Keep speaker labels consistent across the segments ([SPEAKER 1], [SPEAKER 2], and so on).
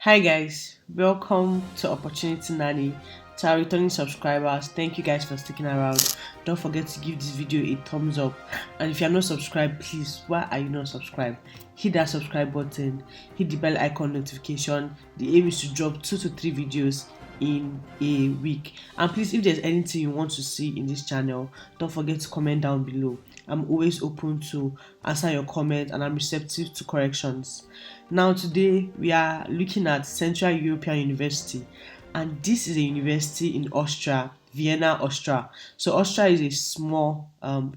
[SPEAKER 1] Hi guys, welcome to Opportunity Nanny. To our returning subscribers, thank you guys for sticking around. Don't forget to give this video a thumbs up, and if you are not subscribed, please, why are you not subscribed? Hit that subscribe button, hit the bell icon notification. The aim is to drop 2 to 3 videos in a week. And please, if there's anything you want to see in this channel, don't forget to comment down below. I'm always open to answer your comments and I'm receptive to corrections. Now today we are looking at Central European University, and this is a university in Austria, Vienna, Austria. So Austria is a small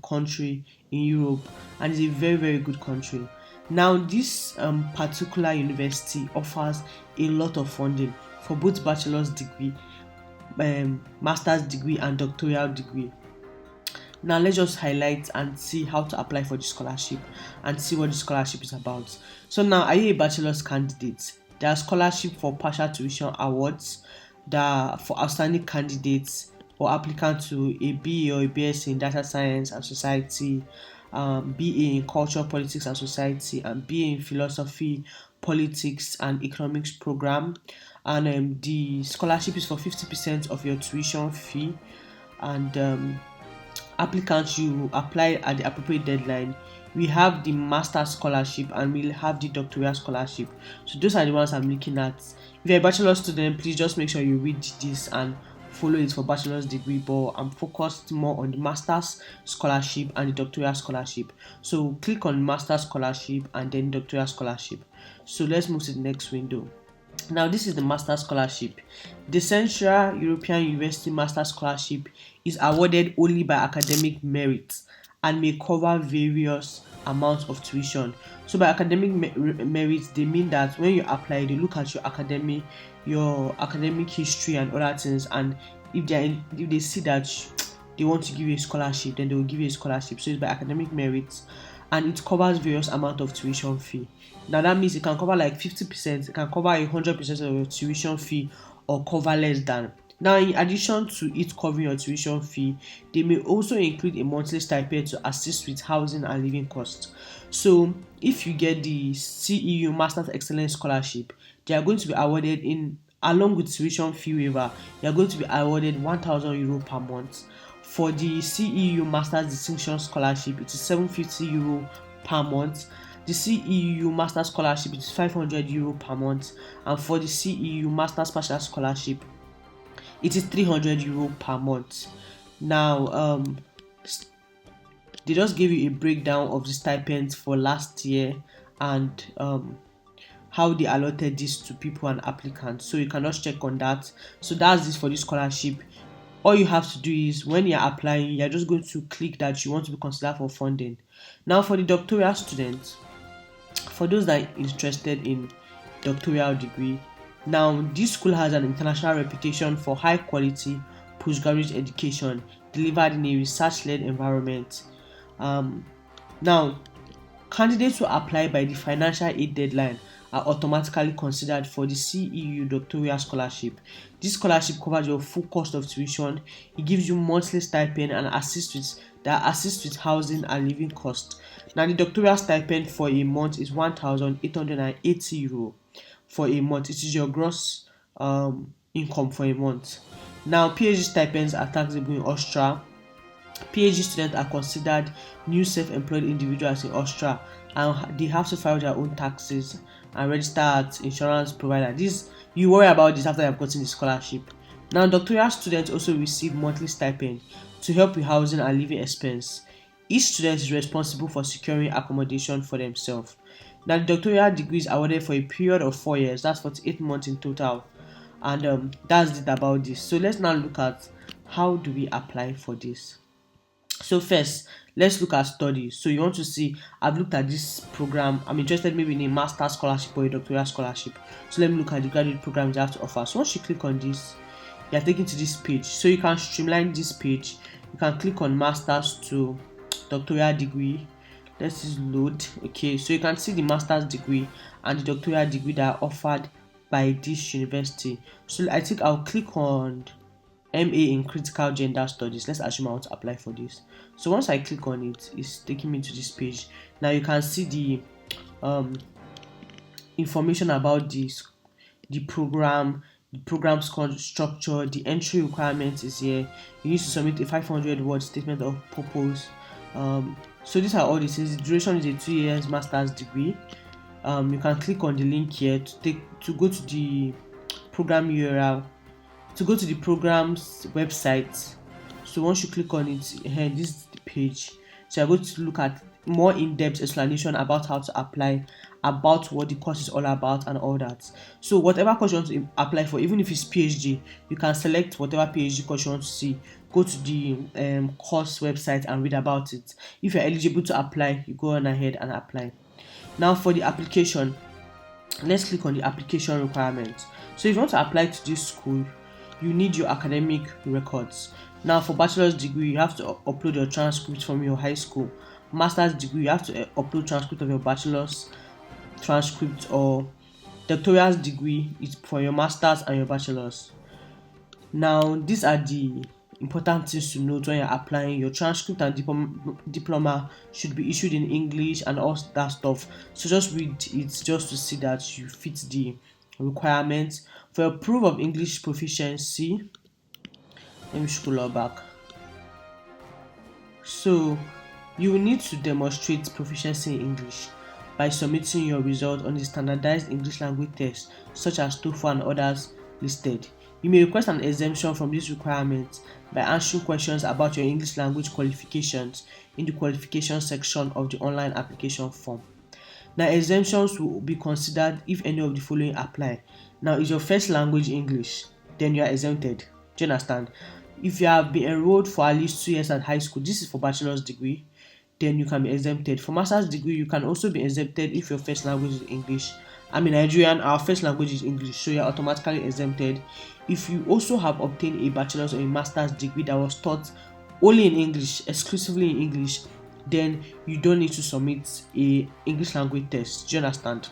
[SPEAKER 1] country in Europe and is a very good country. Now this particular university offers a lot of funding for both bachelor's degree, master's degree and doctoral degree. Now let's just highlight and see how to apply for the scholarship and see what the scholarship is about. So now, are you a bachelor's candidate? There are scholarship for partial tuition awards that for outstanding candidates or applicants to a BA or a BSc in data science and society, BA in culture, politics and society, and BA in philosophy, politics and economics program. And the scholarship is for 50% of your tuition fee. And applicants, you apply at the appropriate deadline. We have the master scholarship and we'll have the doctoral scholarship. So those are the ones I'm looking at. If you're a bachelor student, please just make sure you read this and follow it for bachelor's degree, but I'm focused more on the master's scholarship and the doctoral scholarship. So click on master scholarship and then doctoral scholarship. So let's move to the next window. Now, this is the Master Scholarship. The Central European University Master Scholarship is awarded only by academic merit and may cover various amounts of tuition. So, by academic merit, they mean that when you apply, they look at your academic history and other things, and if they see that they want to give you a scholarship, then they will give you a scholarship. So, it's by academic merit, and it covers various amount of tuition fee. Now that means it can cover like 50%, it can cover 100% of your tuition fee or cover less than. Now, in addition to it covering your tuition fee, they may also include a monthly stipend to assist with housing and living costs. So if you get the CEU Masters Excellence Scholarship, they are going to be awarded in along with tuition fee waiver, you are going to be awarded €1,000 per month. For the CEU Masters Distinction Scholarship, it is €750 per month. The CEU Master Scholarship is €500 per month, and for the CEU Master Partial Scholarship, it is €300 per month. Now, they just gave you a breakdown of the stipends for last year and how they allotted this to people and applicants. So you can just check on that. So that's this for this scholarship. All you have to do is when you're applying, you're just going to click that you want to be considered for funding. Now, for the doctoral students, for those that are interested in doctoral degree, now this school has an international reputation for high quality postgraduate education delivered in a research-led environment. Now, candidates who apply by the financial aid deadline are automatically considered for the CEU doctoral scholarship. This scholarship covers your full cost of tuition. It gives you monthly stipend and assists with housing and living costs. Now, the doctoral stipend for a month is €1,880 for a month. It is your gross income for a month. Now, PhD stipends are taxable in Austria. PhD students are considered new self-employed individuals in Austria, and they have to file their own taxes and register at insurance provider. This, you worry about this after you have gotten the scholarship. Now, doctoral students also receive monthly stipend to help with housing and living expense. Each student is responsible for securing accommodation for themselves. Now, the doctoral degree is awarded for a period of 4 years. That's 48 months in total, and that's it about this. So let's now look at how do we apply for this. So first, let's look at studies. So you want to see, I've looked at this program, I'm interested maybe in a master's scholarship or a doctoral scholarship. So let me look at the graduate programs they have to offer. So once you click on this, you are taken to this page. So you can streamline this page. You can click on master's to doctoral degree. Let's just load. Okay, so you can see the master's degree and the doctoral degree that are offered by this university. So I think I'll click on MA in Critical Gender Studies. Let's assume I want to apply for this. So once I click on it, it's taking me to this page. Now you can see the information about this the program's structure, the entry requirement is here. You need to submit a 500 word statement of purpose. So these are all this is. The duration is a 2 years master's degree. You can click on the link here to go to the program URL, to go to the program's website. So once you click on it, here this is the page. So you're going to look at more in-depth explanation about how to apply, about what the course is all about, and all that. So whatever course you want to apply for, even if it's PhD, you can select whatever PhD course you want to see. Go to the course website and read about it. If you're eligible to apply, you go on ahead and apply. Now for the application, let's click on the application requirements. So if you want to apply to this school, you need your academic records. Now for bachelor's degree, you have to upload your transcript from your high school. Master's degree, you have to upload transcript of your bachelor's transcript, or doctoral degree is for your master's and your bachelor's. Now these are the important things to note when you're applying. Your transcript and diploma should be issued in English and all that stuff. So just read it just to see that you fit the requirements. For your proof of English proficiency, let me scroll back. So you will need to demonstrate proficiency in English by submitting your result on the standardized English language test such as TOEFL and others listed. You may request an exemption from these requirements by answering questions about your English language qualifications in the qualification section of the online application form. Now, exemptions will be considered if any of the following apply. Now, is your first language English? Then you are exempted. Do you understand? If you have been enrolled for at least 2 years at high school, this is for bachelor's degree, then you can be exempted. For master's degree, you can also be exempted if your first language is English. I'm a Nigerian, our first language is English, so you're automatically exempted. If you also have obtained a bachelor's or a master's degree that was taught only in English, exclusively in English, then you don't need to submit a English language test. Do you understand?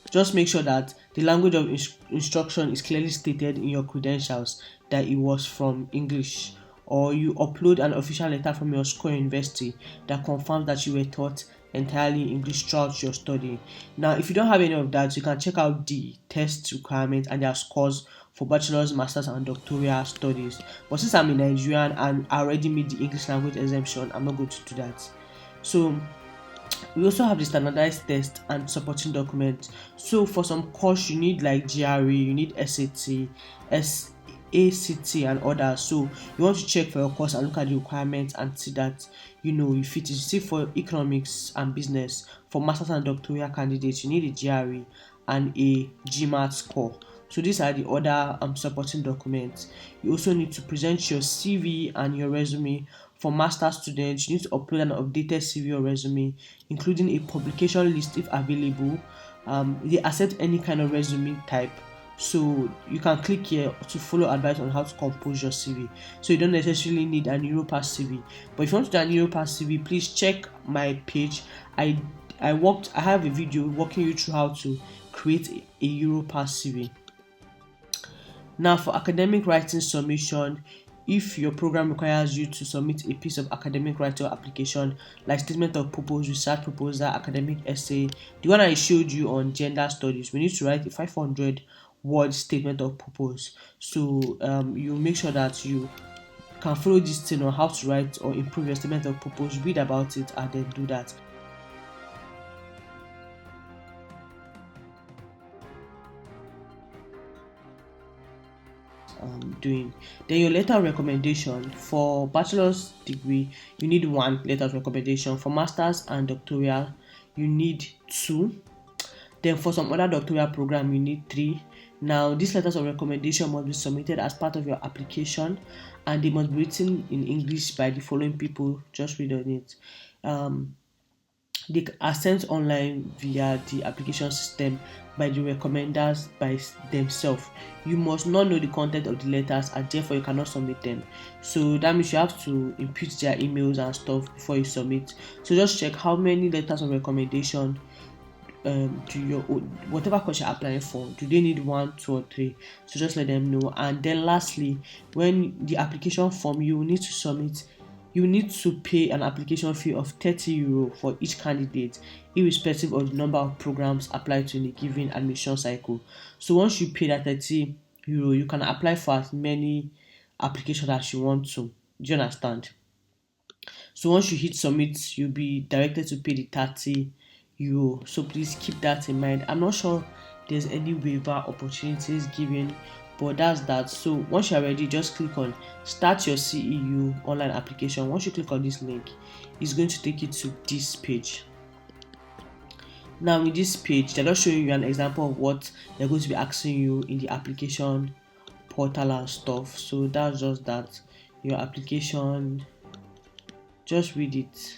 [SPEAKER 1] Just make sure that the language of instruction is clearly stated in your credentials that it was from English, or you upload an official letter from your school or university that confirms that you were taught entirely in English throughout your study. Now, if you don't have any of that, you can check out the test requirements and their scores for bachelor's, master's, and doctoral studies. But since I'm a Nigerian and I already made the English language exemption, I'm not going to do that. So we also have the standardized test and supporting documents. So for some course, you need like GRE, you need SAT, ACT, and others. So you want to check for your course and look at the requirements and see that you fit it. See, for economics and business, for masters and doctoral candidates, you need a GRE and a GMAT score. So these are the other supporting documents. You also need to present your CV and your resume. For master students, you need to upload an updated CV or resume, including a publication list if available. They accept any kind of resume type. So you can click here to follow advice on how to compose your CV. So you don't necessarily need an Europass CV. But if you want to do an Europass CV, please check my page. I have a video walking you through how to create a Europass CV. Now for academic writing submission, if your program requires you to submit a piece of academic writing application like statement of purpose, research proposal, academic essay, the one I showed you on gender studies, we need to write a 500 word statement of purpose. So you make sure that you can follow this thing on how to write or improve your statement of purpose, read about it, and then do that. Doing. Then your letter of recommendation. For bachelor's degree, you need 1 letter of recommendation. For master's and doctoral, you need 2. Then for some other doctoral program, you need 3. Now, these letters of recommendation must be submitted as part of your application, and they must be written in English by the following people. Just read on it. They are sent online via the application system by the recommenders by themselves. You must not know the content of the letters, and therefore you cannot submit them. So that means you have to input their emails and stuff before you submit. So just check how many letters of recommendation to your whatever course you're applying for. Do they need 1, 2, or 3? So just let them know. And then lastly, when the application form, you need to submit you need to pay an application fee of €30 for each candidate, irrespective of the number of programs applied to in a given admission cycle. So once you pay that €30, you can apply for as many applications as you want to. Do you understand? So once you hit submit, you'll be directed to pay the €30. So please keep that in mind. I'm not sure there's any waiver opportunities given, but that's that. So once you're ready, just click on start your CEU online application. Once you click on this link, it's going to take you to this page. Now in this page, they're just showing you an example of what they're going to be asking you in the application portal and stuff. So that's just that. Your application, just read it,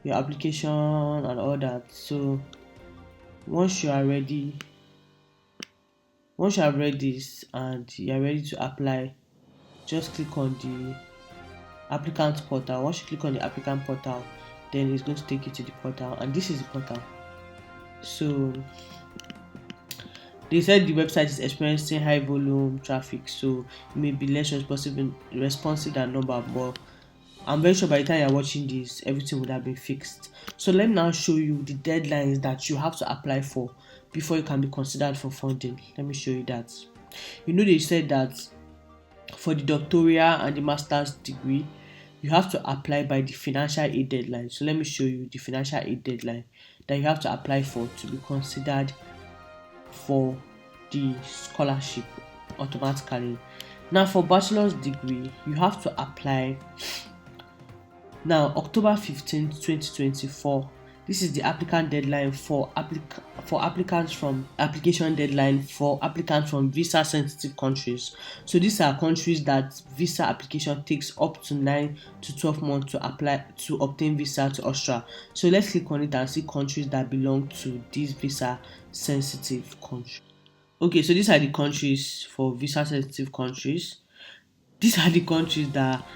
[SPEAKER 1] your application and all that. So once you have read this and you are ready to apply, just click on the applicant portal. Once you click on the applicant portal, then it's going to take you to the portal, and this is the portal. So they said the website is experiencing high volume traffic, so it may be less responsive than normal, but I'm very sure by the time you're watching this, everything would have been fixed. So let me now show you the deadlines that you have to apply for before you can be considered for funding. Let me show you that. They said that for the doctoral and the master's degree, you have to apply by the financial aid deadline. So let me show you the financial aid deadline that you have to apply for to be considered for the scholarship automatically. Now for bachelor's degree, you have to apply now October 15th, 2024. This is the applicant deadline for application deadline for applicants from visa sensitive countries. So these are countries that visa application takes up to 9 to 12 months to apply to obtain visa to Austria. So let's click on it and see countries that belong to these visa sensitive countries. Okay, so these are the countries for visa sensitive countries. These are the countries that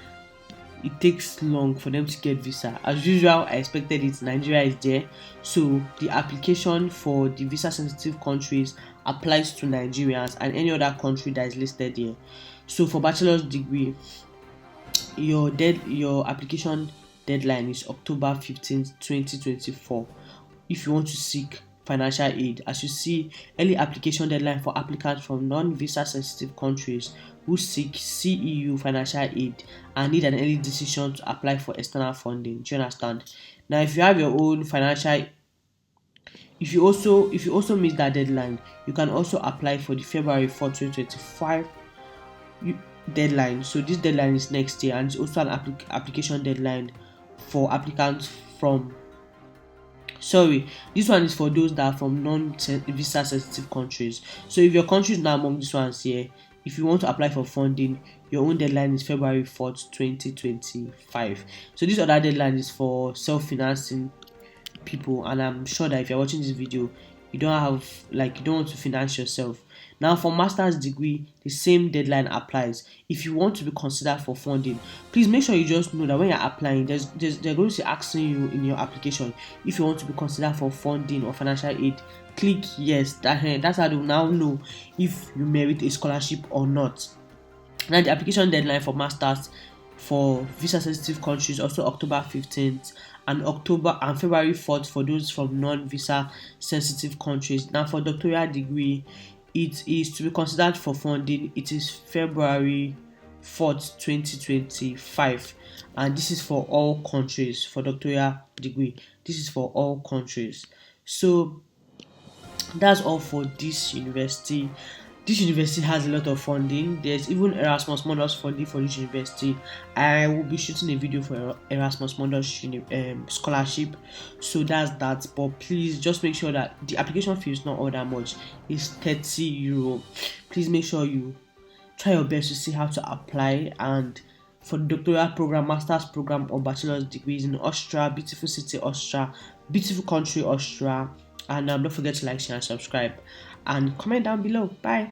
[SPEAKER 1] it takes long for them to get visa. As usual, I expected it. Nigeria is there, so the application for the visa sensitive countries applies to Nigerians and any other country that is listed here. So for bachelor's degree, your application deadline is October 15th, 2024. If you want to seek financial aid, as you see, early application deadline for applicants from non-visa sensitive countries who seek CEU financial aid and need an early decision to apply for external funding. Do you understand? Now, if you have your own financial, if you also meet that deadline, you can also apply for the February 4, 2025 deadline. So this deadline is next year, and it's also an application deadline for applicants from. Sorry, this one is for those that are from non-visa sensitive countries. So if your country is not among these ones here, if you want to apply for funding, your own deadline is February 4th, 2025. So this other deadline is for self-financing people, and I'm sure that if you're watching this video, you don't want to finance yourself. Now for master's degree, the same deadline applies. If you want to be considered for funding, please make sure you just know that when you're applying, they're going to be asking you in your application if you want to be considered for funding or financial aid. Click yes. That's how they will now know if you merit a scholarship or not. Now the application deadline for masters for visa sensitive countries also October 15th and February 4th for those from non-visa sensitive countries. Now for doctoral degree, it is to be considered for funding. It is February 4th, 2025, and this is for all countries. For doctoral degree, this is for all countries. So that's all for this university. This university has a lot of funding. There's even Erasmus Mundus funding for this university. I will be shooting a video for Erasmus Mundus scholarship. So that's that. But please just make sure that the application fee is not all that much. It's €30. Please make sure you try your best to see how to apply. And for the doctoral program, master's program, or bachelor's degrees in Austria, beautiful city Austria, beautiful country Austria. And don't forget to like, share, and subscribe, and comment down below. Bye.